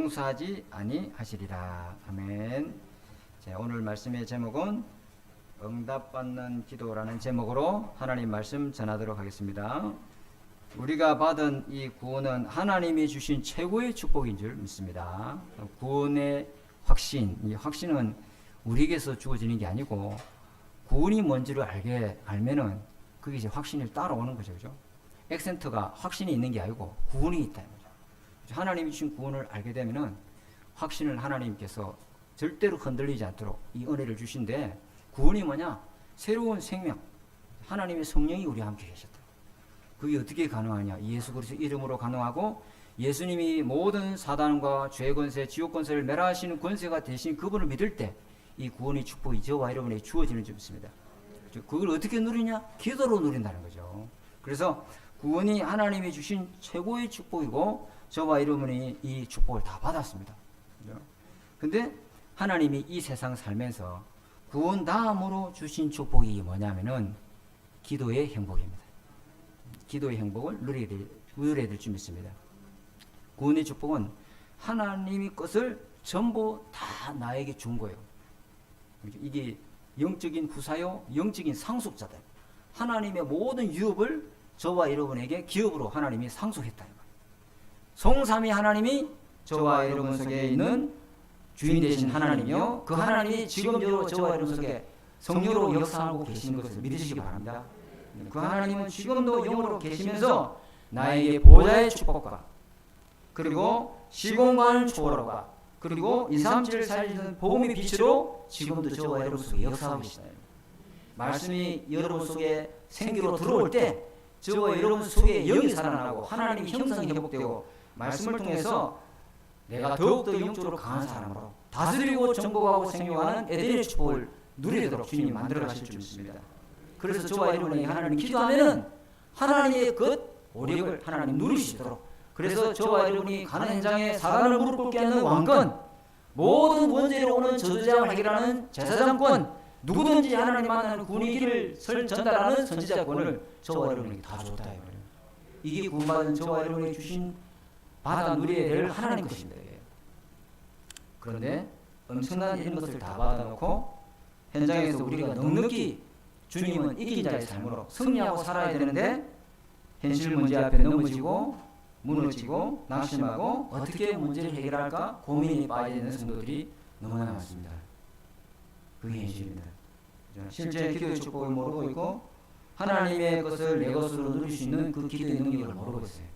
용서하지 아니하시리라. 아멘. 자, 오늘 말씀의 제목은 응답받는 기도라는 제목으로 하나님 말씀 전하도록 하겠습니다. 우리가 받은 이 구원은 하나님이 주신 최고의 축복인 줄 믿습니다. 구원의 확신, 이 확신은 우리에게서 주어지는 게 아니고 구원이 뭔지를 알면은 그게 이제 확신이 따라오는 거죠. 그죠? 액센트가 확신이 있는 게 아니고 구원이 있다. 하나님이 주신 구원을 알게 되면은 확신을 하나님께서 절대로 흔들리지 않도록 이 은혜를 주신데, 구원이 뭐냐? 새로운 생명, 하나님의 성령이 우리와 함께 계셨다. 그게 어떻게 가능하냐? 예수 그리스도 이름으로 가능하고, 예수님이 모든 사단과 죄 권세, 지옥 권세를 멸하시는 권세가 되신 그분을 믿을 때 이 구원의 축복이 저와 여러분에게 주어지는 줄 믿습니다. 그걸 어떻게 누리냐? 기도로 누린다는 거죠. 그래서 구원이 하나님이 주신 최고의 축복이고, 저와 여러분이 이 축복을 다 받았습니다. 근데 하나님이 이 세상 살면서 구원 다음으로 주신 축복이 뭐냐면은 기도의 행복입니다. 기도의 행복을 누려야 될 줄 믿습니다. 구원의 축복은 하나님의 것을 전부 다 나에게 준 거예요. 이게 영적인 후사요, 영적인 상속자다. 하나님의 모든 유업을 저와 여러분에게 기업으로 하나님이 상속했다. 성삼위 하나님이 저와 여러분 속에 있는 주인 되신 하나님이요, 그 하나님이 지금도 저와 여러분 속에 성령으로 역사하고 계시는 것을 믿으시기 바랍니다. 그 하나님은 지금도 영으로 계시면서 나에게 보좌의 축복과, 그리고 시공간 초월과, 그리고 237을 살리는 복음의 빛으로 지금도 저와 여러분 속에 역사하고 계시다. 말씀이 여러분 속에 생기로 들어올 때 저와 여러분 속에 영이 살아나고 하나님의 형상이 회복되고, 말씀을 통해서 내가 더욱더 영적으로 강한 사람으로 다스리고 정복하고 생명하는 에덴의 축복을 누리도록 주님이 만들어 가실 줄 믿습니다. 그래서 저와 여러분이 하나님 기도하면은 하나님의 그 오력을 하나님 누리시도록, 그래서 저와 여러분이 가는 현장에 사단을 무릎 꿇게 하는 왕권, 모든 원죄로 오는 저주자를 해결하는 제사장권, 누구든지 하나님 만나는 구원의 길을 전달하는 선지자권을 저와 여러분에게 다 줬다. 이게 구원받은 저와 여러분이 주신 받아 누려야 될 하나님 것입니다. 그런데 엄청난 이런 것을 다 받아놓고 현장에서 우리가 넉넉히 주님은 이긴 자의 삶으로 승리하고 살아야 되는데, 현실 문제 앞에 넘어지고 무너지고 낙심하고 어떻게 문제를 해결할까 고민에 빠져 있는 성도들이 너무나 많습니다. 그게 현실입니다. 실제 기도의 축복을 모르고 있고 하나님의 것을 내 것으로 누릴 수 있는 그 기도의 능력을 모르고 있어요.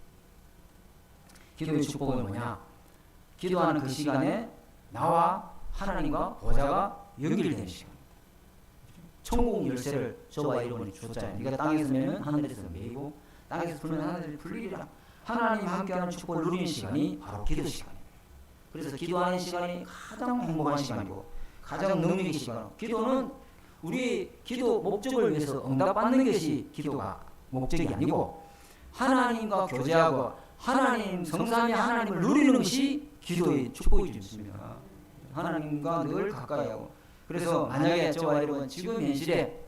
기도의 축복은 뭐냐? 기도하는 그 시간에 나와 하나님과 보좌가 연결되는 시간. 천국 열쇠를 저와 여러분이 줬잖아요. 네가 땅에서 매면 하늘에서 매이고 땅에서 불면 하늘에서 풀리리라. 하나님 함께하는 축복을 누리는 시간이 바로 기도 시간입니다. 그래서 기도하는 시간이 가장 행복한 시간이고 가장 능력의 시간이고, 기도는 우리 기도 목적을 위해서 응답받는 것이 기도가 목적이 아니고 하나님과 교제하고 하나님 성삼위 하나님을 누리는 것이 기도의 축복이 있습니다. 하나님과 늘 가까이 하고, 그래서 만약에 저와 여러분 지금 현실에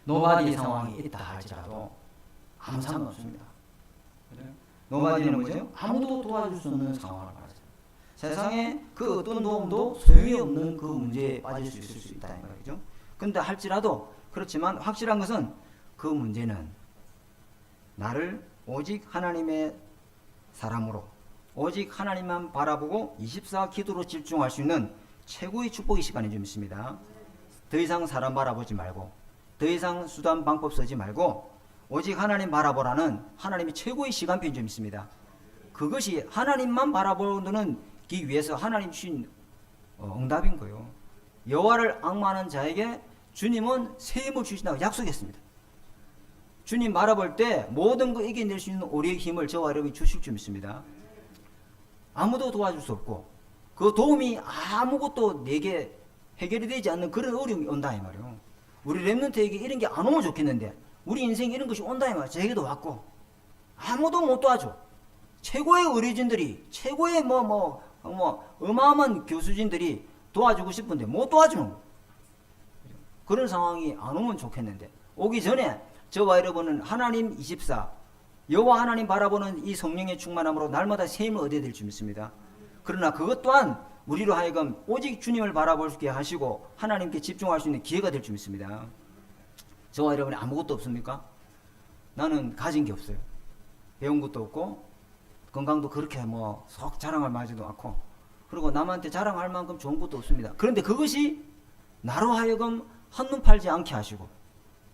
노마디 상황이 있다 할지라도 아무 상관없습니다. 노마디는 뭐죠? 아무도 도와줄 수 없는 상황을 말하죠. 세상에 그 어떤 도움도 소용이 없는 그 문제에 빠질 수 있을 수 있다는 거죠. 근데 할지라도, 그렇지만 확실한 것은 그 문제는 나를 오직 하나님의 사람으로, 오직 하나님만 바라보고 24 기도로 집중할 수 있는 최고의 축복의 시간인 줄 믿습니다. 더 이상 사람 바라보지 말고, 더 이상 수단 방법 쓰지 말고 오직 하나님 바라보라는 하나님의 최고의 시간표인 줄 믿습니다. 그것이 하나님만 바라보는 기 위해서 하나님 주신 응답인 거예요. 여호와를 앙마하는 자에게 주님은 새 힘을 주신다고 약속했습니다. 주님 바라볼 때 모든 거 이겨낼 수 있는 우리의 힘을 저와 여러분이 주실 줄 믿습니다. 아무도 도와줄 수 없고 그 도움이 아무것도 내게 해결이 되지 않는 그런 어려움이 온다 이 말이에요. 우리 렘넌트에게 이런 게 안 오면 좋겠는데 우리 인생에 이런 것이 온다 이 말이에요. 저에게도 왔고 아무도 못 도와줘. 최고의 의료진들이, 최고의 어마어마한 교수진들이 도와주고 싶은데 못 도와주는 거예요. 그런 상황이 안 오면 좋겠는데, 오기 전에 저와 여러분은 하나님 24 여호와 하나님 바라보는 이 성령의 충만함으로 날마다 새 힘을 얻어야 될 줄 믿습니다. 그러나 그것 또한 우리로 하여금 오직 주님을 바라볼 수 있게 하시고 하나님께 집중할 수 있는 기회가 될 줄 믿습니다. 저와 여러분이 아무것도 없습니까? 나는 가진 게 없어요. 배운 것도 없고 건강도 그렇게 뭐 속 자랑할 만하지도 않고, 그리고 남한테 자랑할 만큼 좋은 것도 없습니다. 그런데 그것이 나로 하여금 한눈 팔지 않게 하시고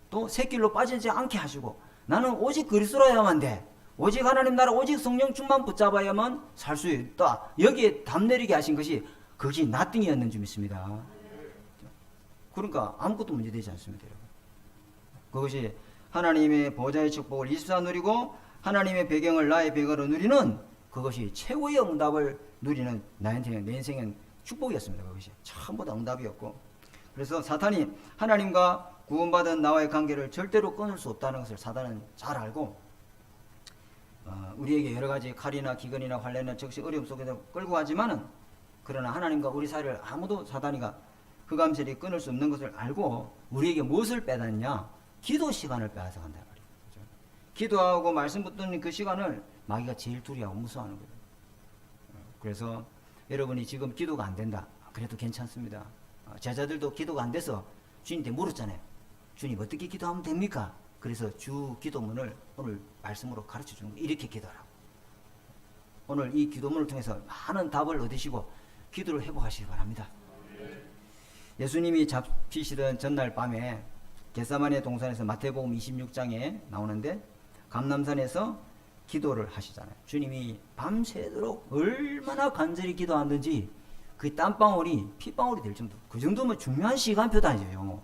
또 새길로 빠지지 않게 하시고 나는 오직 그리스도라야만 돼, 오직 하나님 나라 오직 성령 충만 붙잡아야만 살 수 있다, 여기에 답 내리게 하신 것이 그것이 나띵이었는 줄 믿습니다. 그러니까 아무것도 문제되지 않습니다. 여러분. 그것이 하나님의 보좌의 축복을 24 누리고 하나님의 배경을 나의 배경으로 누리는 그것이 최고의 응답을 누리는 나한테는, 내 인생은 축복이었습니다. 그것이 전부 다 응답이었고, 그래서 사탄이 하나님과 구원받은 나와의 관계를 절대로 끊을 수 없다는 것을 사단은 잘 알고 우리에게 여러 가지 칼이나 기근이나 환난이나 적시 어려움 속에서 끌고 가지만은, 그러나 하나님과 우리 사이를 아무도 사단이가 흑암셀이 끊을 수 없는 것을 알고 우리에게 무엇을 빼앗느냐? 기도 시간을 빼앗아 간다 말이에요. 그렇죠? 기도하고 말씀 붙드는 그 시간을 마귀가 제일 두려워하고 무서워하는 거예요. 그래서 여러분이 지금 기도가 안 된다, 그래도 괜찮습니다. 제자들도 기도가 안 돼서 주님한테 물었잖아요. 주님 어떻게 기도하면 됩니까? 그래서 주 기도문을 오늘 말씀으로 가르쳐 주는 거예요. 이렇게 기도하라고. 오늘 이 기도문을 통해서 많은 답을 얻으시고 기도를 회복하시기 바랍니다. 예수님이 잡히시던 전날 밤에 겟세마네 동산에서 마태복음 26장에 나오는데 감람산에서 기도를 하시잖아요. 주님이 밤새도록 얼마나 간절히 기도하는지 그 땀방울이 핏방울이 될 정도, 그 정도면 중요한 시간표도 아니에요.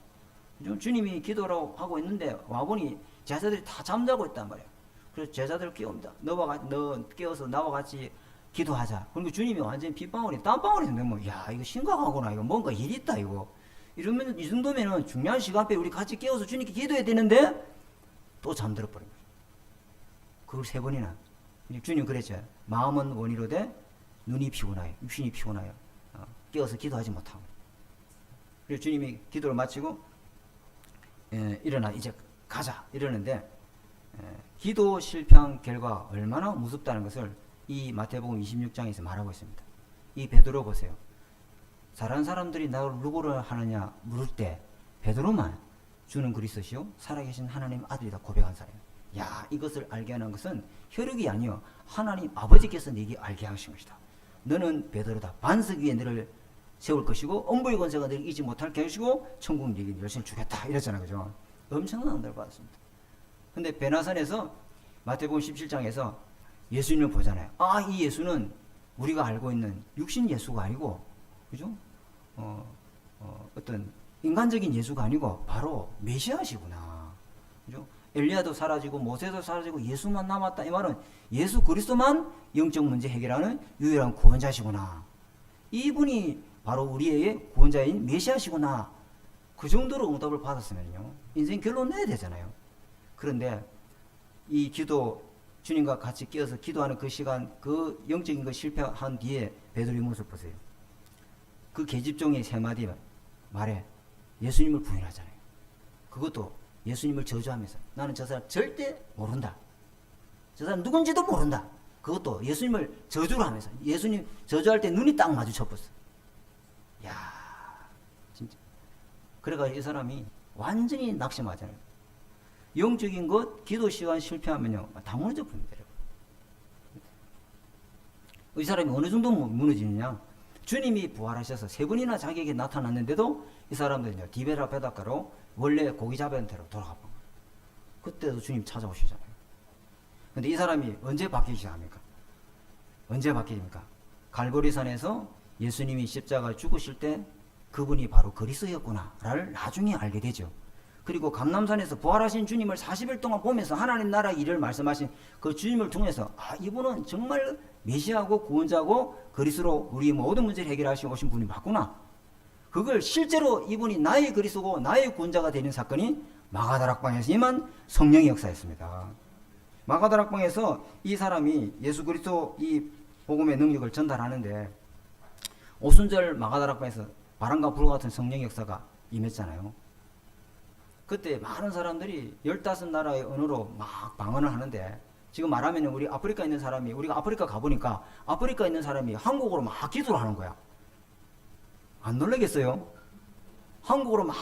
주님이 기도를 하고 있는데 와보니 제자들이 다 잠자고 있단 말이에요. 그래서 제자들을 깨웁니다. 너 깨워서 나와 같이 기도하자. 그러니까 주님이 완전히 핏방울이 땀방울이 되면 야 이거 심각하구나, 이거 뭔가 일이 있다, 이거 이러면 이 정도면은 중요한 시간표에 우리 같이 깨워서 주님께 기도해야 되는데 또 잠들어 버린 거예요. 그걸 3번이나. 주님 그랬죠. 마음은 원이로되 눈이 피곤하여, 육신이 피곤하여 깨워서 기도하지 못하고. 그래서 주님이 기도를 마치고 일어나 이제 가자 이러는데 기도 실패한 결과 얼마나 무섭다는 것을 이 마태복음 26장에서 말하고 있습니다. 이 베드로 보세요. 다른 사람들이 나를 누구를 하느냐 물을 때 베드로만 주는 그리스도시요 살아계신 하나님 아들이다 고백한 사람이에요. 야, 이것을 알게 하는 것은 혈육이 아니요 하나님 아버지께서 네게 알게 하신 것이다. 너는 베드로다. 반석 위에 너를 세울 것이고 엄부의 권세가 너를 이기지 못할게 하시고 천국 네게 열심히 주겠다 이랬잖아요. 그죠? 엄청난 은혜를 받았습니다. 근데 베나산에서 마태복음 17장에서 예수님을 보잖아요. 아, 이 예수는 우리가 알고 있는 육신 예수가 아니고, 그죠? 어떤 인간적인 예수가 아니고 바로 메시아시구나. 그죠? 엘리야도 사라지고 모세도 사라지고 예수만 남았다. 이 말은 예수 그리스도만 영적 문제 해결하는 유일한 구원자시구나. 이분이 바로 우리의 구원자인 메시아시구나. 그 정도로 응답을 받았으면요 인생 결론 내야 되잖아요. 그런데 이 기도, 주님과 같이 끼어서 기도하는 그 시간, 그 영적인 거 실패한 뒤에 베드로의 모습 보세요. 그 계집종의 3마디 말에 예수님을 부인하잖아요. 그것도 예수님을 저주하면서 나는 저 사람 절대 모른다. 저 사람 누군지도 모른다. 그것도 예수님을 저주를 하면서 예수님 저주할 때 눈이 딱 마주쳐봤어. 야, 진짜. 그래가지고 이 사람이 완전히 낙심하잖아요. 영적인 것, 기도 시간 실패하면요 다 무너져 버립니다. 이 사람이 어느 정도 무너지느냐? 주님이 부활하셔서 3번이나 자기에게 나타났는데도 이 사람들은요 디베라 베다가로 원래 고기 잡은 대로 돌아가 본 거예요. 그때도 주님 찾아오시잖아요. 근데 이 사람이 언제 바뀌기 시작합니까? 언제 바뀌입니까? 갈보리산에서 예수님이 십자가 죽으실 때 그분이 바로 그리스도였구나를 나중에 알게 되죠. 그리고 감람산에서 부활하신 주님을 40일 동안 보면서 하나님 나라 일을 말씀하신 그 주님을 통해서 아, 이분은 정말 메시아고 구원자고 그리스도로 우리 모든 문제를 해결하시고 오신 분이 맞구나. 그걸 실제로 이분이 나의 그리스도고 나의 구원자가 되는 사건이 마가다락방에서 임한 성령의 역사였습니다. 마가다락방에서 이 사람이 예수 그리스도 이 복음의 능력을 전달하는데 오순절 마가다락방에서 바람과 불과 같은 성령의 역사가 임했잖아요. 그때 많은 사람들이 15나라의 언어로 막 방언을 하는데 지금 말하면 우리 아프리카 있는 사람이, 우리가 아프리카 가보니까 아프리카 있는 사람이 한국어로 막 기도를 하는 거야. 안 놀라겠어요? 한국어로 막,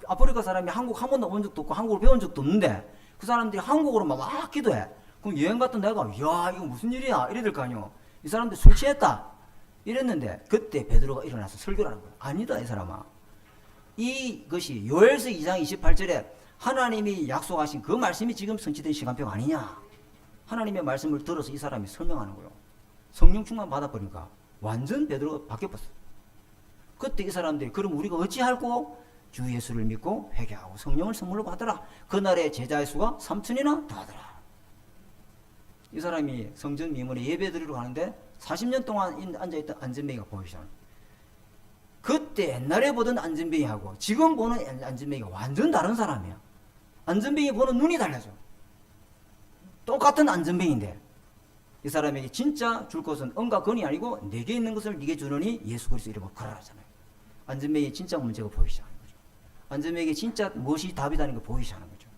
아프리카 사람이 한국 한 번도 온 적도 없고 한국어를 배운 적도 없는데 그 사람들이 한국어로 막 기도해. 그럼 여행 갔던 내가, 야, 이거 무슨 일이야? 이래 될 거 아니요. 이 사람들 술 취했다. 이랬는데 그때 베드로가 일어나서 설교를 하는 거야. 아니다, 이 사람아. 이것이 요엘서 2장 28절에 하나님이 약속하신 그 말씀이 지금 성취된 시간표 아니냐. 하나님의 말씀을 들어서 이 사람이 설명하는 거예요. 성령 충만 받아버리니까 완전 베드로가 바뀌어버렸어. 그때 이 사람들이, 그럼 우리가 어찌할꼬? 주 예수를 믿고 회개하고 성령을 선물로 받으라. 그날의 제자의 수가 3,000이나 더하더라. 이 사람이 성전 미문에 예배 드리러 가는데 40년 동안 앉아있던 안전뱅이가 보이잖아. 그때 옛날에 보던 안전뱅이하고 지금 보는 안전뱅이가 완전 다른 사람이야. 안전뱅이 보는 눈이 달라져. 똑같은 안전뱅이인데 이 사람에게 진짜 줄 것은 은과 건이 아니고 내게 있는 것을 네게 주느니 예수 그리스도 이름으로 걸어라잖아요. 안전뱅이의 진짜 문제가 보이지 않는 거죠. 안전뱅이에게 진짜 무엇이 답이라는 게 보이지 않는 거죠.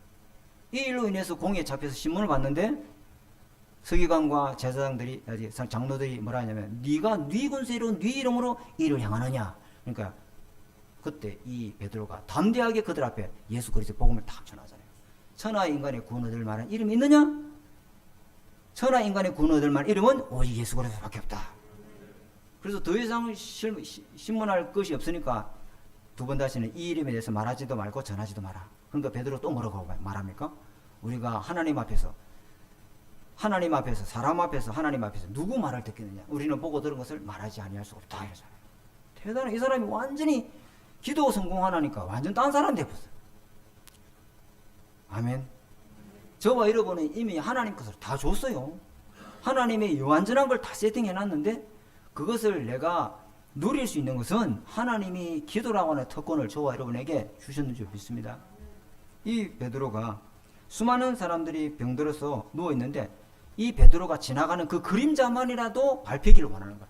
이 일로 인해서 공에 잡혀서 신문을 봤는데 서기관과 제사장들이, 장로들이 뭐라 하냐면, 네가 네 군세로 네 이름으로 이를 향하느냐. 그러니까 그때 이 베드로가 담대하게 그들 앞에 예수 그리스도의 복음을 딱 전하잖아요. 천하 인간의 구원 얻을 만한 이름이 있느냐? 천하 인간의 구원 얻을 만한 이름은 오직 예수 그리스도밖에 없다. 그래서 더 이상 신문할 것이 없으니까 두 번 다시는 이 이름에 대해서 말하지도 말고 전하지도 마라. 그러니까 베드로 또 뭐라고 말합니까? 우리가 하나님 앞에서, 사람 앞에서, 하나님 앞에서 누구 말을 듣겠느냐? 우리는 보고 들은 것을 말하지 아니할 수 없다. 이러잖아요. 대단해. 이 사람이 완전히 기도 성공하니까 완전 딴 사람 돼버렸어요. 아멘. 저와 여러분은 이미 하나님 것을 다 줬어요. 하나님의 완전한 걸 다 세팅해놨는데 그것을 내가 누릴 수 있는 것은 하나님이 기도라고 하는 특권을 저와 여러분에게 주셨는 줄 믿습니다. 이 베드로가 수많은 사람들이 병들어서 누워있는데 이 베드로가 지나가는 그 그림자만이라도 밟히기를 원하는 거야.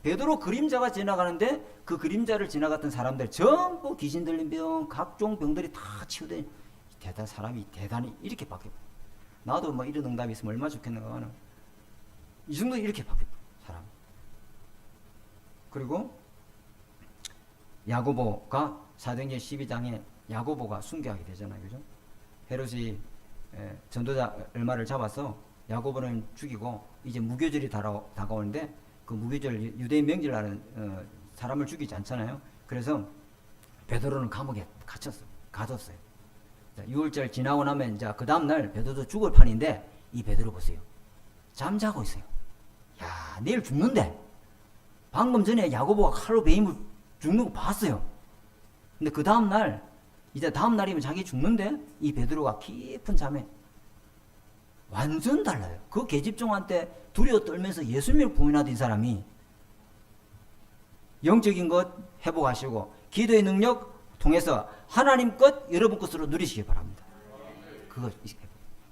베드로 그림자가 지나가는데 그 그림자를 지나갔던 사람들 전부 귀신 들린 병, 각종 병들이 다 치유된 사람이 대단히 이렇게 바뀌어. 나도 뭐 이런 응답이 있으면 얼마나 좋겠는가 하는. 이 정도 이렇게 바뀌어 사람. 그리고 야고보가 사도행전 12장에 야고보가 순교하게 되잖아요. 그죠? 헤롯이 전도자 얼마를 잡아서 야고보는 죽이고 이제 무교절이 다가오는데 그 무교절 유대인 명절날은 사람을 죽이지 않잖아요. 그래서 베드로는 감옥에 가뒀어요. 6월절 지나고 나면 이제 그 다음날 베드로도 죽을 판인데 이 베드로 보세요. 잠자고 있어요. 야, 내일 죽는데 방금 전에 야고보가 칼로 베임을 죽는 거 봤어요. 근데 그 다음날, 이제 다음날이면 자기 죽는데 이 베드로가 깊은 잠에 완전 달라요. 그 계집종한테 두려워 떨면서 예수님을 부인하던 이 사람이 영적인 것 회복하시고 기도의 능력 통해서 하나님 것 여러분 것으로 누리시기 바랍니다. 그거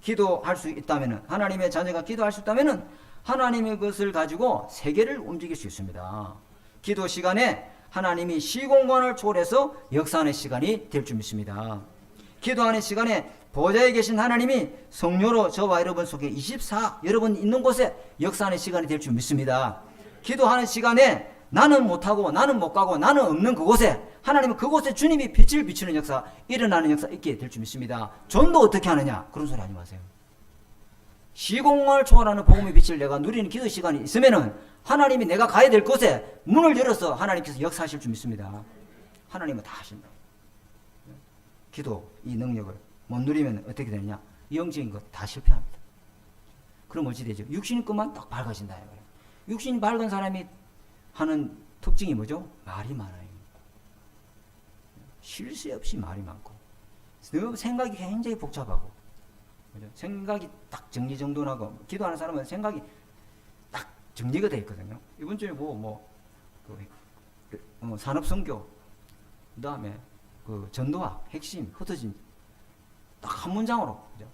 기도할 수 있다면은, 하나님의 자녀가 기도할 수 있다면은 하나님의 것을 가지고 세계를 움직일 수 있습니다. 기도 시간에 하나님이 시공간을 초월해서 역사하는 시간이 될 줄 믿습니다. 기도하는 시간에 보좌에 계신 하나님이 성령으로 저와 여러분 속에 24 여러분 있는 곳에 역사하는 시간이 될 줄 믿습니다. 기도하는 시간에 나는 못하고 나는 못 가고 나는 없는 그곳에 하나님은 그곳에 주님이 빛을 비추는 역사, 일어나는 역사 있게 될 줄 믿습니다. 전도 어떻게 하느냐? 그런 소리 하지 마세요. 시공을 초월하는 복음의 빛을 내가 누리는 기도 시간이 있으면은 하나님이 내가 가야 될 곳에 문을 열어서 하나님께서 역사하실 줄 믿습니다. 하나님은 다 하신다. 기도 이 능력을 못 누리면 어떻게 되느냐? 영적인 것 다 실패합니다. 그럼 어찌 되죠? 육신의 것만 딱 밝아진다. 육신이 밝은 사람이 하는 특징이 뭐죠? 말이 많아요. 쉴 새 없이 말이 많고 생각이 굉장히 복잡하고, 생각이 딱 정리정돈하고, 기도하는 사람은 생각이 딱 정리가 되어 있거든요. 이번 주에 산업선교, 그 다음에 그 전도학, 핵심, 흩어진 딱 한 문장으로, 그죠?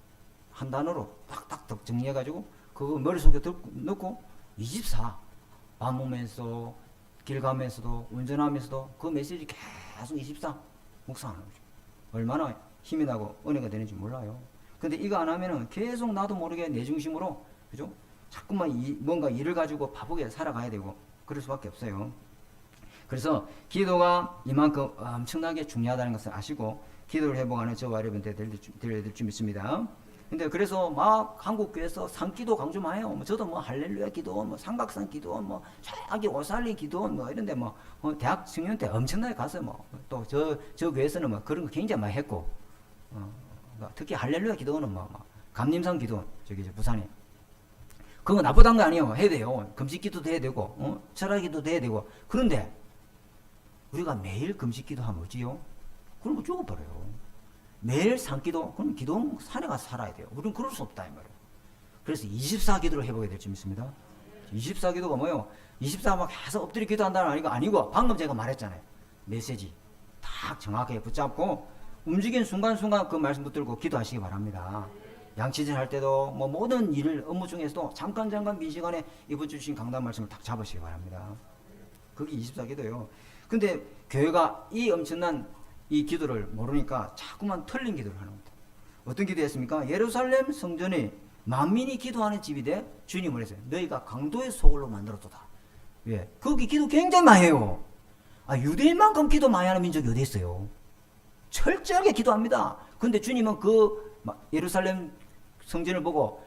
한 단어로 딱딱 정리해가지고 그거 머릿속에 넣고 24 밥 먹으면서 길 가면서도 운전하면서도 그 메시지 계속 24 묵상하는 거죠. 얼마나 힘이 나고 은혜가 되는지 몰라요. 근데 이거 안 하면은 계속 나도 모르게 내 중심으로 그죠? 자꾸만 뭔가 일을 가지고 바쁘게 살아가야 되고 그럴 수밖에 없어요. 그래서 기도가 이만큼 엄청나게 중요하다는 것을 아시고 기도를 회복하는 저와 여러분들 되어야 될 줄 믿습니다. 근데 그래서 막 한국교회에서 산기도 강조 많이 해요. 저도 뭐 할렐루야 기도, 뭐 삼각산 기도, 뭐 저기 오살리 기도, 뭐 이런데 뭐 대학 청년 때 엄청나게 가서 뭐 또 저 교회에서는 뭐 그런 거 굉장히 많이 했고, 특히 할렐루야 기도는 뭐 감림산 기도 저기 부산에 그거 나쁘다는 거 아니에요. 해야 돼요. 금식 기도도 해야 되고, 철학 기도도 해야 되고. 그런데 우리가 매일 금식 기도하면 어찌요? 그러면 죽어버려요. 매일 산기도, 그럼 기도 산에 가서 살아야 돼요. 우리는 그럴 수 없다 이 말이에요. 그래서 24기도를 해보게 될 줄 믿습니다. 24기도가 뭐예요? 24막 계속 엎드려 기도한다는 거 아니고 방금 제가 말했잖아요. 메시지 딱 정확하게 붙잡고 움직이는 순간순간 그 말씀 붙들고 기도하시기 바랍니다. 양치질 할 때도 뭐 모든 일을 업무 중에서도 잠깐 빈 시간에 이번 주 주신 강단 말씀을 딱 잡으시기 바랍니다. 그게 24기도예요. 근데 교회가 이 엄청난 이 기도를 모르니까 자꾸만 틀린 기도를 하는 겁니다. 어떤 기도했습니까? 예루살렘 성전에 만민이 기도하는 집이 돼 주님을 했어요. 너희가 강도의 소굴로 만들었도다. 왜? 거기 기도 굉장히 많이 해요. 유대인만큼 기도 많이 하는 민족이 어디 있어요? 철저하게 기도합니다. 근데 주님은 그 예루살렘 성전을 보고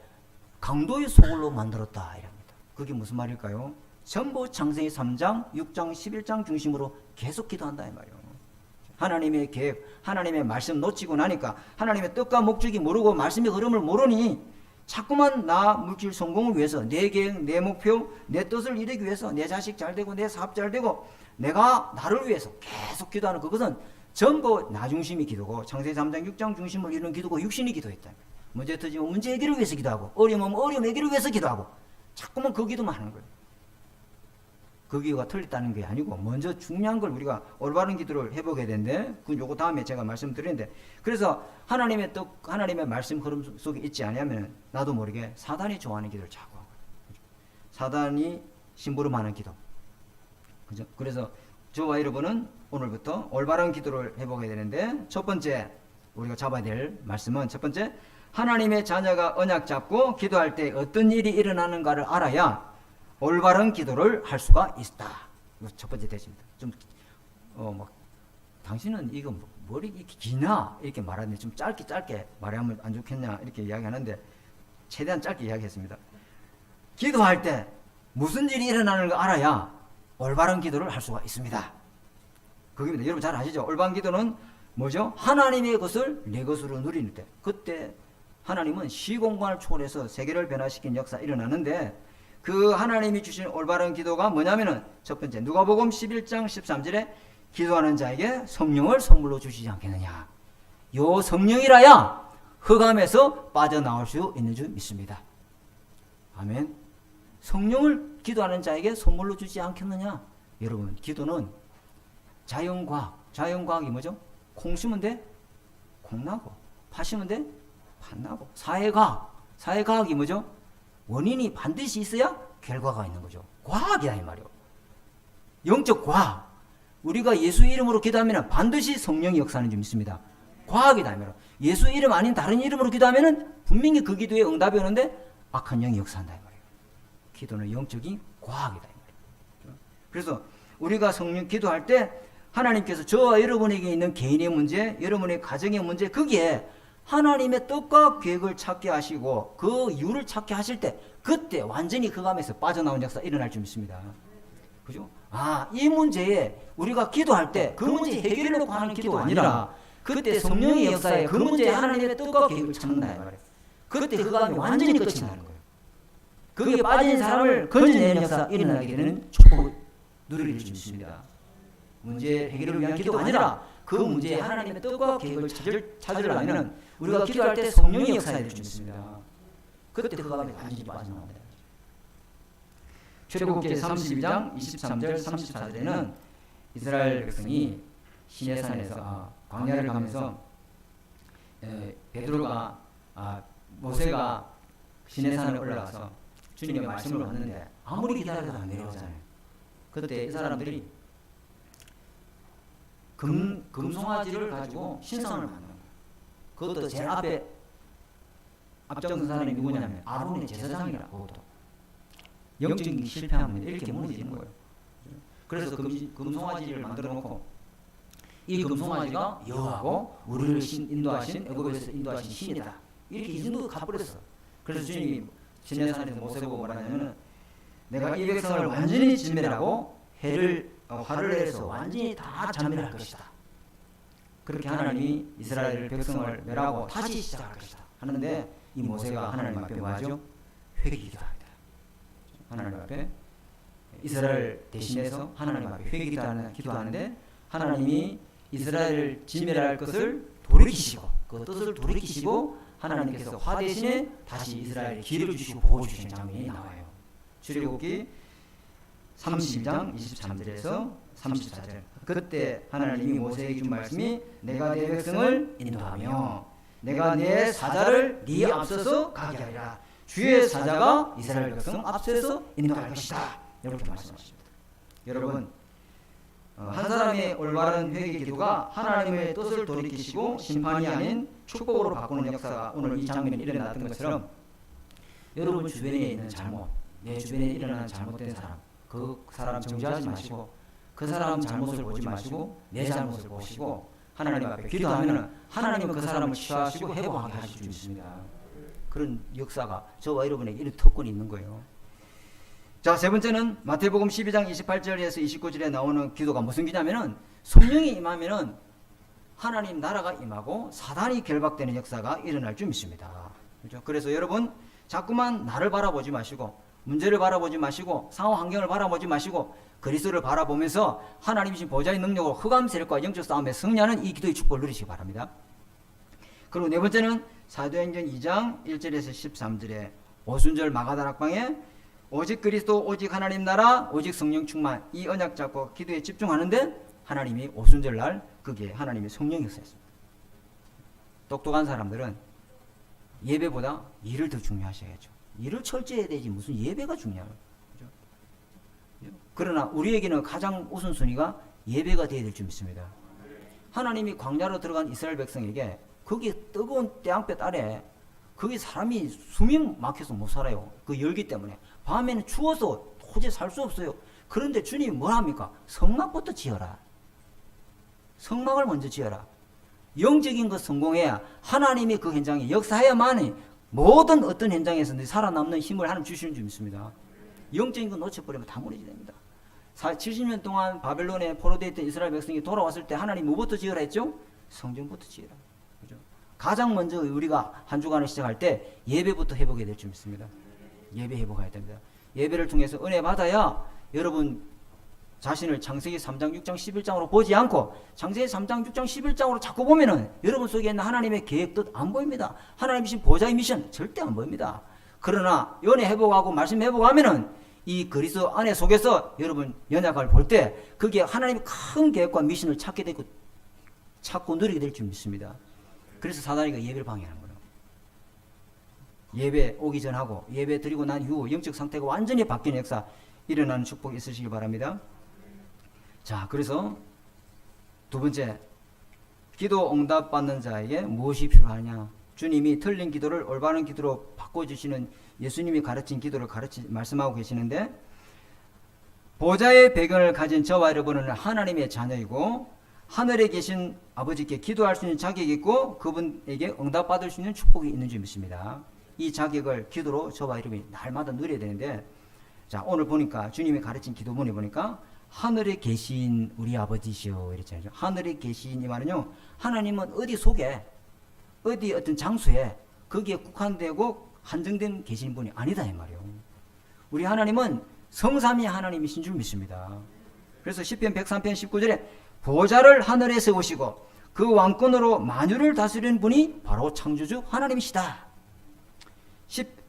강도의 소굴로 만들었다 이랍니다. 그게 무슨 말일까요? 전부 창세기 3장, 6장, 11장 중심으로 계속 기도한다 이 말이에요. 하나님의 계획, 하나님의 말씀 놓치고 나니까 하나님의 뜻과 목적이 모르고 말씀의 흐름을 모르니 자꾸만 나 물질 성공을 위해서 내 계획, 내 목표, 내 뜻을 이루기 위해서 내 자식 잘 되고 내 사업 잘 되고 내가 나를 위해서 계속 기도하는 그것은 전부 나 중심이 기도고 창세기 3장, 6장 중심을 이루는 기도고 육신이 기도했다. 문제 터지면 문제 해결을 위해서 기도하고 어려움 오면 어려움 해결을 위해서 기도하고 자꾸만 그 기도만 하는 거예요. 그 기도가 틀렸다는 게 아니고 먼저 중요한 걸 우리가 올바른 기도를 해보게 되는데 그 요거 다음에 제가 말씀드리는데 그래서 하나님의 뜻 하나님의 말씀 흐름 속에 있지 않으면 나도 모르게 사단이 좋아하는 기도를 자꾸 하고 사단이 심부름하는 기도 그죠? 그래서 저와 여러분은 오늘부터 올바른 기도를 해보게 되는데 첫 번째 우리가 잡아야 될 말씀은 첫 번째 하나님의 자녀가 언약 잡고 기도할 때 어떤 일이 일어나는가를 알아야 올바른 기도를 할 수가 있다. 이거 첫 번째 대입니다. 당신은 이거 머리 이렇게 기나 이렇게 말하는데 좀 짧게 말하면 안 좋겠냐 이렇게 이야기하는데 최대한 짧게 이야기했습니다. 기도할 때 무슨 일이 일어나는 걸 알아야 올바른 기도를 할 수가 있습니다. 그겁니다. 여러분 잘 아시죠? 올바른 기도는 뭐죠? 하나님의 것을 내 것으로 누리는 때 그때 하나님은 시공간을 초월해서 세계를 변화시킨 역사가 일어나는데 그 하나님이 주신 올바른 기도가 뭐냐면은 첫 번째 누가복음 11장 13절에 기도하는 자에게 성령을 선물로 주시지 않겠느냐. 요 성령이라야 흑암에서 빠져나올 수 있는 줄 믿습니다. 아멘. 성령을 기도하는 자에게 선물로 주지 않겠느냐. 여러분 기도는 자연과학이 뭐죠? 콩 심으면 돼? 콩 나고 파 심으면 돼? 팥 나고 사회과학이 뭐죠? 원인이 반드시 있어야 결과가 있는 거죠. 과학이다 이 말이요. 영적 과학. 우리가 예수 이름으로 기도하면 반드시 성령이 역사하는 줄 믿습니다. 과학이다 이 말이요. 예수 이름 아닌 다른 이름으로 기도하면 분명히 그 기도에 응답이 오는데 악한 영이 역사한다 이 말이에요. 기도는 영적인 과학이다 이 말이에요. 그래서 우리가 성령 기도할 때 하나님께서 저와 여러분에게 있는 개인의 문제, 여러분의 가정의 문제 거기에 하나님의 뜻과 계획을 찾게 하시고 그 이유를 찾게 하실 때 그때 완전히 흑암에서 빠져나온 역사가 일어날 줄 믿습니다. 그죠? 이 문제에 우리가 기도할 때 그 문제 해결을 놓고 하는 기도가 아니라 그때 성령의 역사에 그 문제에 하나님의 뜻과 계획을 찾는다 말이에요. 그때 흑암이 완전히 끝이 나는 거예요. 거기에 빠진 사람을 건져내는 역사가 일어나게 되는 축복을 누릴 줄 믿습니다. 문제 해결을 위한 기도가 아니라 그 문제에 하나님의 뜻과 계획을 찾으려면 우리가 기도할 때 성령의 역사에 될 줄 믿습니다. 그때 흑암에 완전히 빠져나옵니다. 출애굽기 32장 23절 34절에는 이스라엘 백성이 시내산에서 광야를 가면서 베드로가 모세가 시내산에 올라가서 주님의 말씀을 받는데 아무리 기다려도 안 내려오잖아요. 그때 이 사람들이 금송아지를 가지고 신상을 만든 거예요. 그것도 제일 앞장선 사람이 누구냐면 아론의 제사장이라. 그것도 영적인 실패하면 이렇게 무너지는 거예요. 그래서 금송아지를 만들어 놓고 이 금송아지가 여호와고 우리를 인도하신 애굽에서 인도하신 신이다. 이렇게 이 정도 갚버렸어. 그래서 주님이 시내산에서 모세보고 뭐라냐면은 내가 이 백성을 완전히 진멸하고 화를 내려서 완전히 다 잔멸할 것이다. 그렇게 하나님이 이스라엘 백성을 멸하고 다시 시작할 것이다 하는데 이 모세가 하나님 앞에 뭐하죠? 회개기도합니다. 하나님 앞에 이스라엘 대신해서 하나님 앞에 회개기도하는데 하나님이 이스라엘을 진멸할 것을 돌이키시고 그 뜻을 돌이키시고 하나님께서 화 대신에 다시 이스라엘에 기회를 주시고 복을 주시는 장면이 나와요. 출애굽기 32장 23절에서 34절. 그때 하나님이 모세에게 준 말씀이 내가 내 백성을 인도하며 내가 내 사자를 네 앞서서 가게 하리라. 주의 사자가 이스라엘 백성 앞서서 인도할 것이다. 이렇게 말씀하십니다. 여러분, 한 사람의 올바른 회개 기도가 하나님의 뜻을 돌이키시고 심판이 아닌 축복으로 바꾸는 역사가 오늘 이 장면에 일어났던 것처럼 여러분 주변에 있는 잘못, 내 주변에 일어나는 잘못된 사람, 그 사람 정죄하지 마시고 그 사람 잘못을 보지 마시고 내 잘못을 보시고 하나님 앞에 기도하면 하나님은 그 사람을 치유하시고 회복하게 하실 줄 믿습니다. 그런 역사가 저와 여러분에게 이런 특권이 있는 거예요. 자, 세 번째는 마태복음 12장 28절에서 29절에 나오는 기도가 무슨 기냐면은 성령이 임하면은 하나님 나라가 임하고 사단이 결박되는 역사가 일어날 줄 믿습니다. 그렇죠? 그래서 여러분 자꾸만 나를 바라보지 마시고 문제를 바라보지 마시고 상황 환경을 바라보지 마시고 그리스도를 바라보면서 하나님이신 보좌의 능력으로 흑암 세력과 영적 싸움에 승리하는 이 기도의 축복을 누리시기 바랍니다. 그리고 네 번째는 사도행전 2장 1절에서 13절에 오순절 마가다락방에 오직 그리스도, 오직 하나님 나라, 오직 성령 충만 이 언약 잡고 기도에 집중하는데 하나님이 오순절 날 그게 하나님의 성령이 역사했습니다. 똑똑한 사람들은 예배보다 일을 더 중요하셔야죠. 일을 철저해야 되지 무슨 예배가 중요해요. 그렇죠? 그러나 우리에게는 가장 우선순위가 예배가 되어야 될 줄 믿습니다. 하나님이 광야로 들어간 이스라엘 백성에게 거기에 뜨거운 태양볕 아래 거기 사람이 숨이 막혀서 못 살아요. 그 열기 때문에. 밤에는 추워서 도저히 살 수 없어요. 그런데 주님이 뭘 합니까? 성막부터 지어라. 성막을 먼저 지어라. 영적인 것 성공해야 하나님이 그 현장에 역사해야만이 모든 어떤 현장에서 살아남는 힘을 하나님 주시는 줄 믿습니다. 영적인 거 놓쳐버리면 다 무너지게 됩니다. 70년 동안 바벨론에 포로되어 있던 이스라엘 백성이 돌아왔을 때 하나님 뭐부터 지어라 했죠? 성전부터 지어라. 그죠? 가장 먼저 우리가 한 주간을 시작할 때 예배부터 회복해야 될 줄 믿습니다. 예배 회복해야 됩니다. 예배를 통해서 은혜 받아야 여러분 자신을 창세기 3장 6장 11장으로 보지 않고 창세기 3장 6장 11장으로 자꾸 보면은 여러분 속에 있는 하나님의 계획 뜻 안 보입니다. 하나님이신 보좌의 미션 절대 안 보입니다. 그러나 연애 회복하고 말씀 회복하면은 이 그리스도 안에 속에서 여러분 연약을 볼 때 그게 하나님의 큰 계획과 미션을 찾게 되고 찾고 누리게 될 줄 믿습니다. 그래서 사단이가 예배를 방해하는 거예요. 예배 오기 전하고 예배 드리고 난 이후 영적 상태가 완전히 바뀌는 역사 일어나는 축복이 있으시길 바랍니다. 자, 그래서 두 번째, 기도 응답받는 자에게 무엇이 필요하냐? 주님이 틀린 기도를 올바른 기도로 바꿔주시는 예수님이 가르친 기도를 말씀하고 계시는데 보좌의 배경을 가진 저와 여러분은 하나님의 자녀이고 하늘에 계신 아버지께 기도할 수 있는 자격이 있고 그분에게 응답받을 수 있는 축복이 있는 줄 믿습니다. 이 자격을 기도로 저와 여러분이 날마다 누려야 되는데 자, 오늘 보니까 주님이 가르친 기도문에 보니까 하늘에 계신 우리 아버지시오 이랬잖아요. 하늘에 계신 이 말은요, 하나님은 어디 속에 어디 어떤 장소에 거기에 국한되고 한정된 계신 분이 아니다 이 말이에요. 우리 하나님은 성삼위 하나님이신 줄 믿습니다. 그래서 시편 103편 19절에 보좌를 하늘에 세우시고 그 왕권으로 만유를 다스리는 분이 바로 창조주 하나님이시다.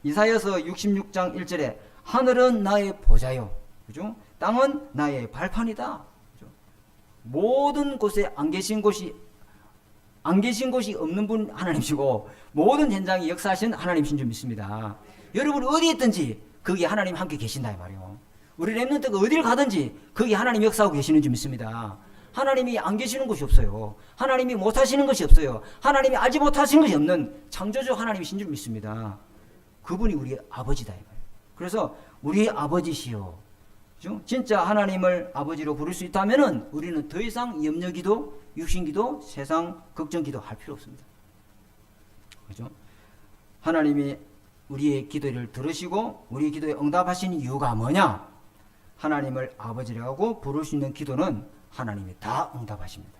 이사야서 66장 1절에 하늘은 나의 보좌요, 그죠? 땅은 나의 발판이다. 그죠? 모든 곳에 안 계신 곳이 없는 분 하나님이시고 모든 현장에 역사하신 하나님이신 줄 믿습니다. 여러분 어디에 있든지 거기 하나님 함께 계신다 이 말이에요. 우리 렘넌트가 어디를 가든지 거기 하나님 역사하고 계시는 줄 믿습니다. 하나님이 안 계시는 것이 없어요. 하나님이 못하시는 것이 없어요. 하나님이 알지 못하시는 것이 없는 창조주 하나님이신 줄 믿습니다. 그분이 우리의 아버지다. 그래서 우리의 아버지시요. 그죠? 진짜 하나님을 아버지로 부를 수 있다면은 우리는 더 이상 염려기도, 육신기도, 세상 걱정기도 할 필요 없습니다. 그죠? 하나님이 우리의 기도를 들으시고 우리의 기도에 응답하신 이유가 뭐냐? 하나님을 아버지라고 부를 수 있는 기도는 하나님이 다 응답하십니다.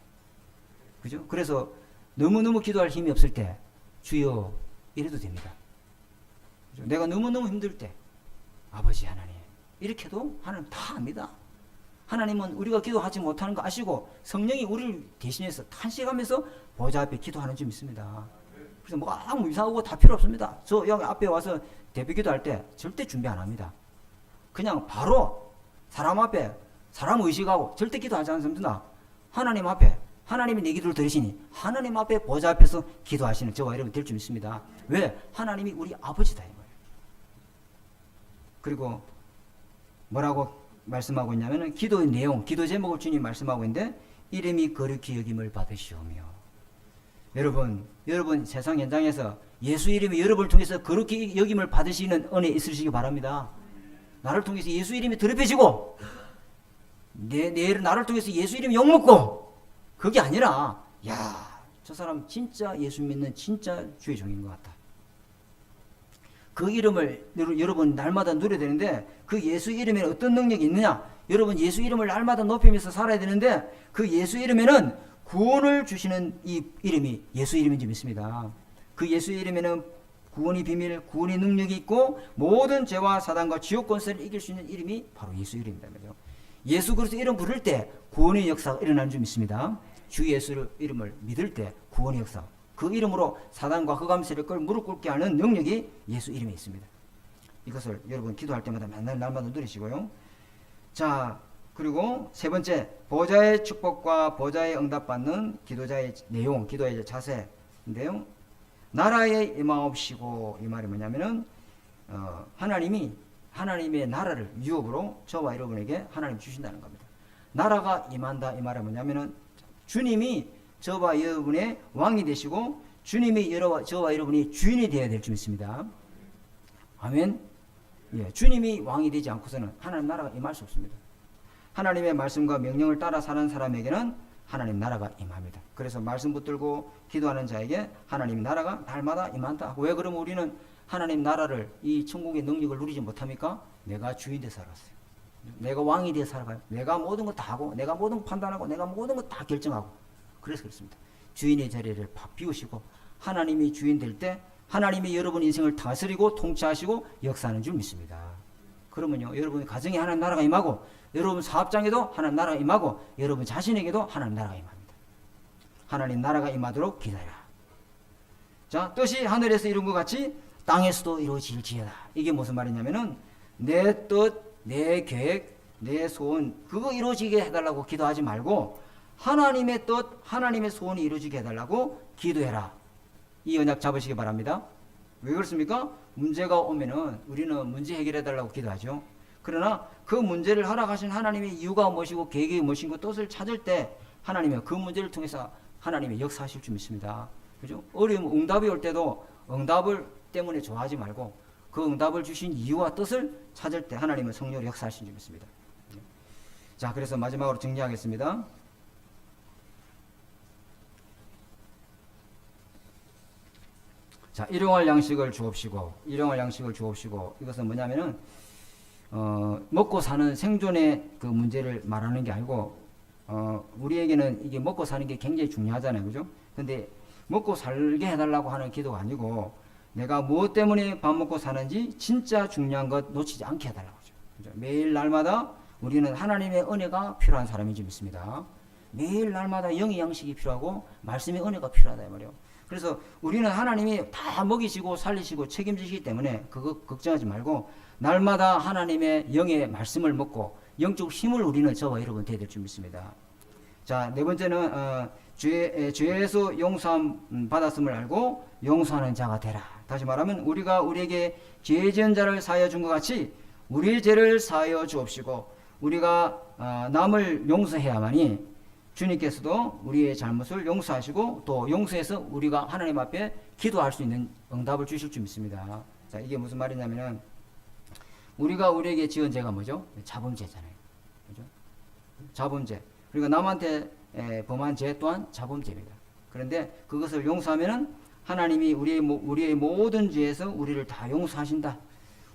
그죠? 그래서 너무너무 기도할 힘이 없을 때 주여 이래도 됩니다. 그죠? 내가 너무너무 힘들 때 아버지 하나님 이렇게 해도 하나님 다 압니다. 하나님은 우리가 기도하지 못하는 거 아시고 성령이 우리를 대신해서 탄식하면서 보좌 앞에 기도하는 줄 믿습니다. 그래서 뭐 이상하고 다 필요 없습니다. 저 여기 앞에 와서 대비 기도할 때 절대 준비 안 합니다. 그냥 바로 사람 앞에 사람 의식하고 절대 기도하지 않습니다. 하나님 앞에 하나님이 내 기도를 들으시니 하나님 앞에 보좌 앞에서 기도하시는 저와 여러분 될 줄 믿습니다. 왜? 하나님이 우리 아버지다 이 말이에요. 그리고 뭐라고 말씀하고 있냐면은 기도의 내용, 기도 제목을 주님 말씀하고 있는데 이름이 거룩히 여김을 받으시오며. 여러분 세상 현장에서 예수 이름이 여러분을 통해서 거룩히 여김을 받으시는 은혜 있으시기 바랍니다. 나를 통해서 예수 이름이 더럽혀지고 나를 통해서 예수 이름이 욕먹고 그게 아니라 저 사람 진짜 예수 믿는 진짜 주의 종인 것 같다. 그 이름을 여러분 날마다 누려야 되는데 그 예수 이름에는 어떤 능력이 있느냐? 여러분 예수 이름을 날마다 높이면서 살아야 되는데 그 예수 이름에는 구원을 주시는 이 이름이 예수 이름인 줄 믿습니다. 그 예수 이름에는 구원의 비밀, 구원의 능력이 있고 모든 죄와 사단과 지옥 권세를 이길 수 있는 이름이 바로 예수 이름이다 말이에요. 예수 그리스도 이름 부를 때 구원의 역사가 일어나는 줄 믿습니다. 주 예수 이름을 믿을 때 구원의 역사, 그 이름으로 사단과 흑암 세력을 무릎 꿇게 하는 능력이 예수 이름에 있습니다. 이것을 여러분 기도할 때마다 맨날 날마다 누리시고요. 자, 그리고 세 번째, 보좌의 축복과 보좌의 응답받는 기도자의 내용, 기도의 자세인데요. 나라에 임하옵시고, 이 말이 뭐냐면은 하나님의 나라를 유업으로 저와 여러분에게 하나님 주신다는 겁니다. 나라가 임한다 이 말은 뭐냐면은 주님이 저와 여러분의 왕이 되시고 주님이 저와 여러분이 주인이 되어야 될 줄 믿습니다. 아멘. 예, 주님이 왕이 되지 않고서는 하나님 나라가 임할 수 없습니다. 하나님의 말씀과 명령을 따라 사는 사람에게는 하나님 나라가 임합니다. 그래서 말씀 붙들고 기도하는 자에게 하나님 나라가 날마다 임한다. 왜 그러면 우리는 하나님 나라를 이 천국의 능력을 누리지 못합니까? 내가 주인 되어 살았어요. 내가 왕이 되어 살아가요. 내가 모든 것 다 하고 내가 모든 것 판단하고 내가 모든 것 다 결정하고 그래서 그렇습니다. 주인의 자리를 비우시고 하나님이 주인 될 때 하나님이 여러분 인생을 다스리고 통치하시고 역사하는 줄 믿습니다. 그러면요 여러분 가정에 하나님 나라가 임하고 여러분 사업장에도 하나님 나라가 임하고 여러분 자신에게도 하나님 나라가 임합니다. 하나님 나라가 임하도록 기다려. 자, 뜻이 하늘에서 이룬 것 같이 땅에서도 이루어질지어다. 이게 무슨 말이냐면은 내 뜻, 내 계획, 내 소원 그거 이루어지게 해달라고 기도하지 말고 하나님의 뜻, 하나님의 소원이 이루어지게 해달라고 기도해라. 이 언약 잡으시기 바랍니다. 왜 그렇습니까? 문제가 오면은 우리는 문제 해결해달라고 기도하죠. 그러나 그 문제를 허락하신 하나님의 이유가 무엇이고 계획이 무엇이고 뜻을 찾을 때 하나님은 그 문제를 통해서 하나님의 역사하실 줄 믿습니다. 그죠? 어려움, 응답이 올 때도 응답을 때문에 좋아하지 말고 그 응답을 주신 이유와 뜻을 찾을 때 하나님은 성령으로 역사하신 줄 믿습니다. 자, 그래서 마지막으로 정리하겠습니다. 자, 일용할 양식을 주옵시고 이것은 뭐냐면은 먹고 사는 생존의 그 문제를 말하는 게 아니고 우리에게는 이게 먹고 사는 게 굉장히 중요하잖아요. 그죠? 근데 먹고 살게 해달라고 하는 기도가 아니고 내가 무엇 때문에 밥 먹고 사는지 진짜 중요한 것 놓치지 않게 해달라고 하죠. 그죠? 매일 날마다 우리는 하나님의 은혜가 필요한 사람인지 믿습니다. 매일 날마다 영의 양식이 필요하고 말씀의 은혜가 필요하다 이 말이에요. 그래서 우리는 하나님이 다 먹이시고 살리시고 책임지시기 때문에 그거 걱정하지 말고 날마다 하나님의 영의 말씀을 먹고 영적 힘을 우리는 저와 여러분 되어야 될 줄 믿습니다. 자, 네 번째는 죄에서 용서함 받았음을 알고 용서하는 자가 되라. 다시 말하면 우리가 우리에게 죄 지은 자를 사하여 준 것 같이 우리의 죄를 사하여 주옵시고 우리가 남을 용서해야만이 주님께서도 우리의 잘못을 용서하시고 또 용서해서 우리가 하나님 앞에 기도할 수 있는 응답을 주실 줄 믿습니다. 자, 이게 무슨 말이냐면은 우리가 우리에게 지은 죄가 뭐죠? 자범죄잖아요. 그죠? 자범죄. 그리고 남한테 범한 죄 또한 자범죄입니다. 그런데 그것을 용서하면은 하나님이 우리의 모든 죄에서 우리를 다 용서하신다.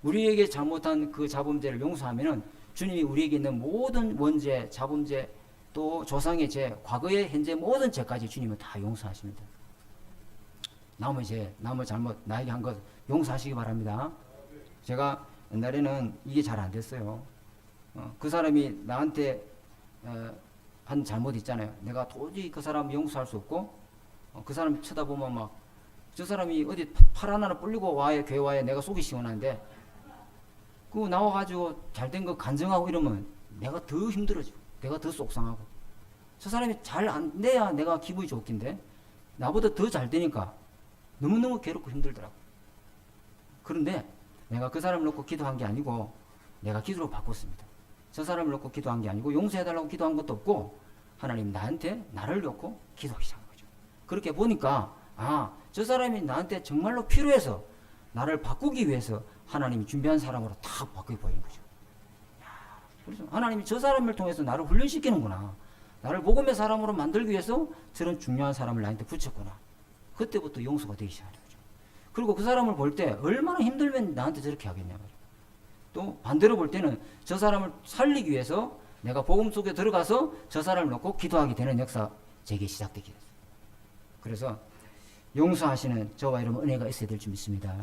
우리에게 잘못한 그 자범죄를 용서하면은 주님이 우리에게 있는 모든 원죄, 자범죄, 또 조상의 죄, 과거의 현재 모든 죄까지 주님은 다 용서하십니다. 남의 죄, 남의 잘못, 나에게 한 것 용서하시기 바랍니다. 제가 옛날에는 이게 잘 안 됐어요. 그 사람이 나한테 한 잘못 있잖아요. 내가 도저히 그 사람 용서할 수 없고 그 사람 쳐다보면 막 저 사람이 어디 팔 하나를 불리고 와야 교회 와야 내가 속이 시원한데 그거 나와가지고 잘된 거 간증하고 이러면 내가 더 힘들어지고 내가 더 속상하고 저 사람이 잘 안 돼야 내가 기분이 좋긴데 나보다 더 잘 되니까 너무너무 괴롭고 힘들더라고. 그런데 내가 그 사람을 놓고 기도한 게 아니고 내가 기도로 바꿨습니다. 저 사람을 놓고 기도한 게 아니고 용서해달라고 기도한 것도 없고 하나님 나를 놓고 기도하기 시작한 거죠. 그렇게 보니까 저 사람이 나한테 정말로 필요해서 나를 바꾸기 위해서 하나님이 준비한 사람으로 다 바뀌어 보이는 거죠. 그래서 하나님이 저 사람을 통해서 나를 훈련시키는구나. 나를 복음의 사람으로 만들기 위해서 저런 중요한 사람을 나한테 붙였구나. 그때부터 용서가 되기 시작하는 거죠. 그리고 그 사람을 볼 때 얼마나 힘들면 나한테 저렇게 하겠냐 말이에요. 또 반대로 볼 때는 저 사람을 살리기 위해서 내가 복음 속에 들어가서 저 사람을 놓고 기도하게 되는 역사 제게 시작되게 됐어요. 그래서 용서하시는 저와 여러분 은혜가 있어야 될 줄 믿습니다.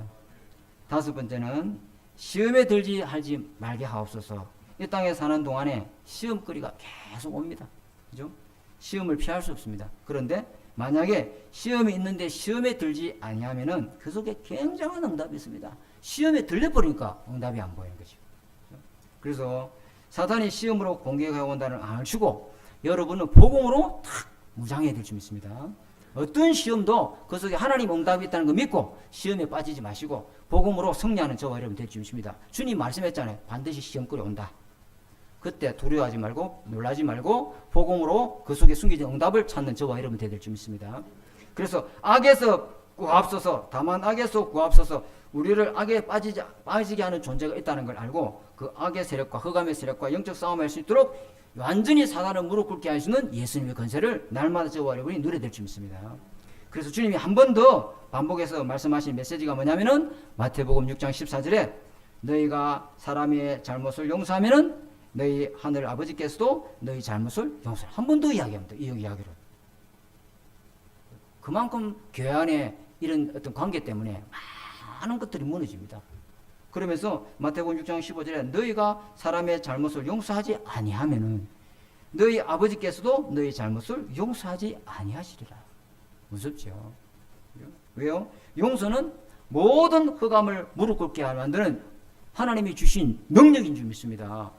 다섯 번째는 시험에 들지 하지 말게 하옵소서. 이 땅에 사는 동안에 시험거리가 계속 옵니다. 그죠? 시험을 피할 수 없습니다. 그런데 만약에 시험이 있는데 시험에 들지 아니하면은 그 속에 굉장한 응답이 있습니다. 시험에 들려버리니까 응답이 안 보이는 거죠. 그래서 사단이 시험으로 공격해 온다는 걸 알고 여러분은 복음으로 탁 무장해야 될 줄 믿습니다. 어떤 시험도 그 속에 하나님 응답이 있다는 거 믿고 시험에 빠지지 마시고 복음으로 승리하는 저와 여러분 될 줄 믿습니다. 주님 말씀했잖아요. 반드시 시험거리 온다. 그때 두려워하지 말고 놀라지 말고 복음으로 그 속에 숨겨진 응답을 찾는 저와 여러분 될 줄 믿습니다. 그래서 악에서 구하옵소서, 다만 악에서 구하옵소서. 우리를 악에 빠지게 하는 존재가 있다는 걸 알고 그 악의 세력과 흑암의 세력과 영적 싸움을 할 수 있도록 완전히 사단을 무릎 꿇게 하시는 예수님의 건세를 날마다 저와 여러분이 누려야 될 줄 믿습니다. 그래서 주님이 한 번 더 반복해서 말씀하신 메시지가 뭐냐면은 마태복음 6장 14절에 너희가 사람의 잘못을 용서하면은 너희 하늘 아버지께서도 너희 잘못을 용서해. 한 번 더 이야기합니다. 이 이야기를. 그만큼 교회 안에 이런 어떤 관계 때문에 많은 것들이 무너집니다. 그러면서 마태복음 6장 15절에 너희가 사람의 잘못을 용서하지 아니하면은 너희 아버지께서도 너희 잘못을 용서하지 아니하시리라. 무섭죠? 왜요? 용서는 모든 흑암을 무릎 꿇게 만드는 하나님이 주신 능력인 줄 믿습니다.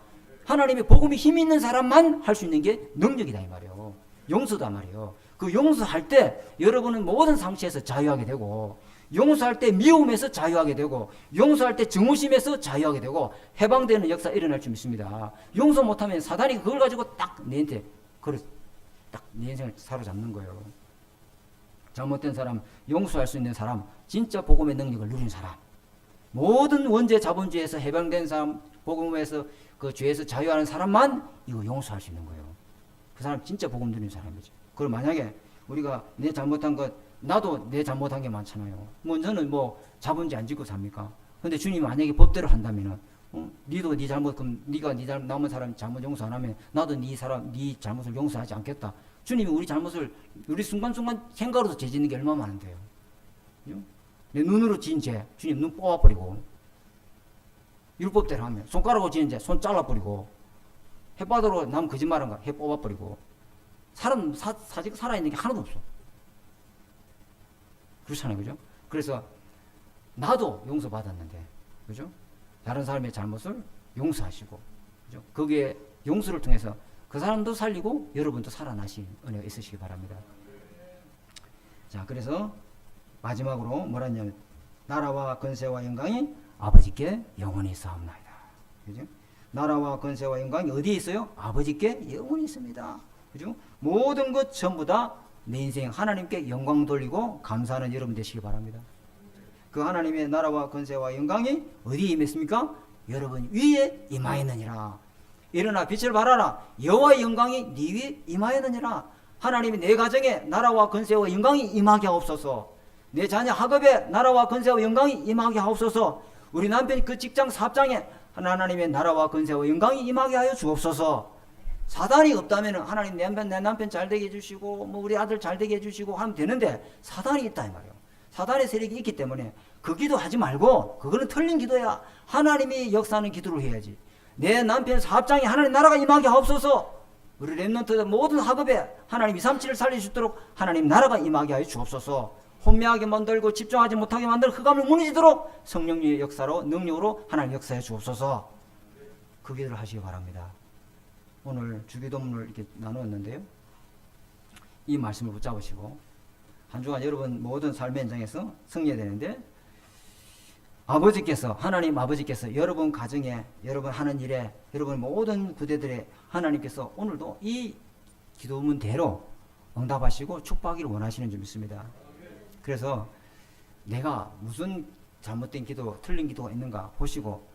하나님의 복음이 힘 있는 사람만 할 수 있는 게 능력이다 이 말이에요. 용서다 말이에요. 그 용서할 때 여러분은 모든 상처에서 자유하게 되고 용서할 때 미움에서 자유하게 되고 용서할 때 증오심에서 자유하게 되고 해방되는 역사 일어날 줄 믿습니다. 용서 못하면 사단이 그걸 가지고 딱 내한테 딱 내 인생을 사로잡는 거예요. 잘못된 사람, 용서할 수 있는 사람, 진짜 복음의 능력을 누린 사람, 모든 원죄 자본주의에서 해방된 사람, 복음에서 그 죄에서 자유하는 사람만 이거 용서할 수 있는 거예요. 그 사람 진짜 복음 누린 사람이죠. 그럼 만약에 우리가 내 잘못한 것, 나도 내 잘못한 게 많잖아요. 뭐 저는 뭐 자본주의 안 짓고 삽니까? 근데 주님이 만약에 법대로 한다면은 니도 네 잘못, 그럼 네가 네 잘못, 남은 사람 잘못 용서 안 하면 나도 네 잘못을 용서하지 않겠다. 주님이 우리 잘못을 우리 순간순간 생각으로도 죄 짓는 게 얼마나 많은데요. 내 눈으로 지은 죄 주님 눈 뽑아버리고, 율법대로 하면 손가락으로 지은 죄 손 잘라버리고, 햇바닥으로 남 거짓말한 거 해 뽑아버리고, 사람 사직 살아있는 게 하나도 없어. 그렇잖아요, 그죠? 그래서 나도 용서받았는데, 그죠? 다른 사람의 잘못을 용서하시고, 그죠? 거기에 용서를 통해서 그 사람도 살리고 여러분도 살아나신 은혜가 있으시기 바랍니다. 자, 그래서 마지막으로 뭐라 했냐면 나라와 권세와 영광이 아버지께 영원히 있사옵나이다. 그죠? 나라와 권세와 영광이 어디에 있어요? 아버지께 영원히 있습니다. 그죠? 모든 것 전부 다 내 인생 하나님께 영광 돌리고 감사하는 여러분 되시기 바랍니다. 그 하나님의 나라와 권세와 영광이 어디에 임했습니까? 여러분 위에 임하였느니라. 일어나 빛을 발하라. 여호와의 영광이 네 위에 임하였느니라. 하나님이 내 가정에 나라와 권세와 영광이 임하게 하옵소서. 내 자녀 학업에 나라와 권세와 영광이 임하게 하옵소서. 우리 남편 그 직장 사업장에 하나님의 나라와 권세와 영광이 임하게 하여 주옵소서. 사단이 없다면 하나님 내 남편 잘 되게 해주시고 뭐 우리 아들 잘 되게 해주시고 하면 되는데 사단이 있다 이 말이에요. 사단의 세력이 있기 때문에 그 기도하지 말고 그거는 틀린 기도야. 하나님이 역사하는 기도를 해야지. 내 남편 사업장에 하나님 나라가 임하게 하옵소서. 우리 렘넌트 모든 학업에 하나님 237을 살려주도록 하나님 나라가 임하게 하여 주옵소서. 혼미하게 만들고 집중하지 못하게 만들 흑암을 무너지도록 성령님의 역사로 능력으로 하나님 역사해 주옵소서. 그 기도를 하시기 바랍니다. 오늘 주기도문을 이렇게 나누었는데요. 이 말씀을 붙잡으시고 한 주간 여러분 모든 삶의 현장에서 승리해야 되는데 아버지께서 하나님 아버지께서 여러분 가정에 여러분 하는 일에 여러분 모든 부대들에 하나님께서 오늘도 이 기도문대로 응답하시고 축복하기를 원하시는 줄 믿습니다. 그래서 내가 무슨 잘못된 기도 틀린 기도가 있는가 보시고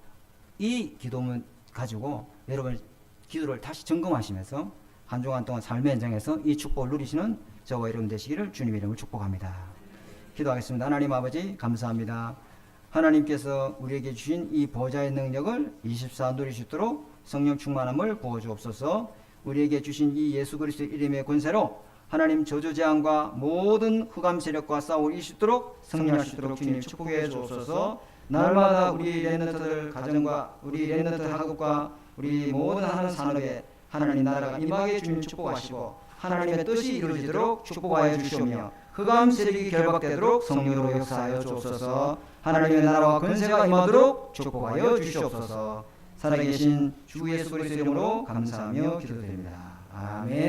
이 기도문 가지고 여러분 기도를 다시 점검하시면서 한 주간 동안 삶의 현장에서 이 축복을 누리시는 저와 여러분 되시기를 주님의 이름으로 축복합니다. 기도하겠습니다. 하나님 아버지 감사합니다. 하나님께서 우리에게 주신 이 보좌의 능력을 24 누릴 수 있도록 성령 충만함을 부어주옵소서. 우리에게 주신 이 예수 그리스도의 이름의 권세로 하나님 저주재앙과 모든 흑암 세력과 싸울 수 있도록 승리할 수 있도록 주님 축복해 주옵소서. 날마다 우리 렘넌트들 가정과 우리 렘넌트 학업과 우리 모든 하는 산업에 하나님 나라가 임하게 주님 축복하시고 하나님의 뜻이 이루어지도록 축복하여 주시오며 흑암 세력이 결박되도록 성령으로 역사하여 주옵소서. 하나님의 나라와 권세가 임하도록 축복하여 주시옵소서. 살아계신 주 예수 그리스도 이름으로 감사하며 기도드립니다. 아멘.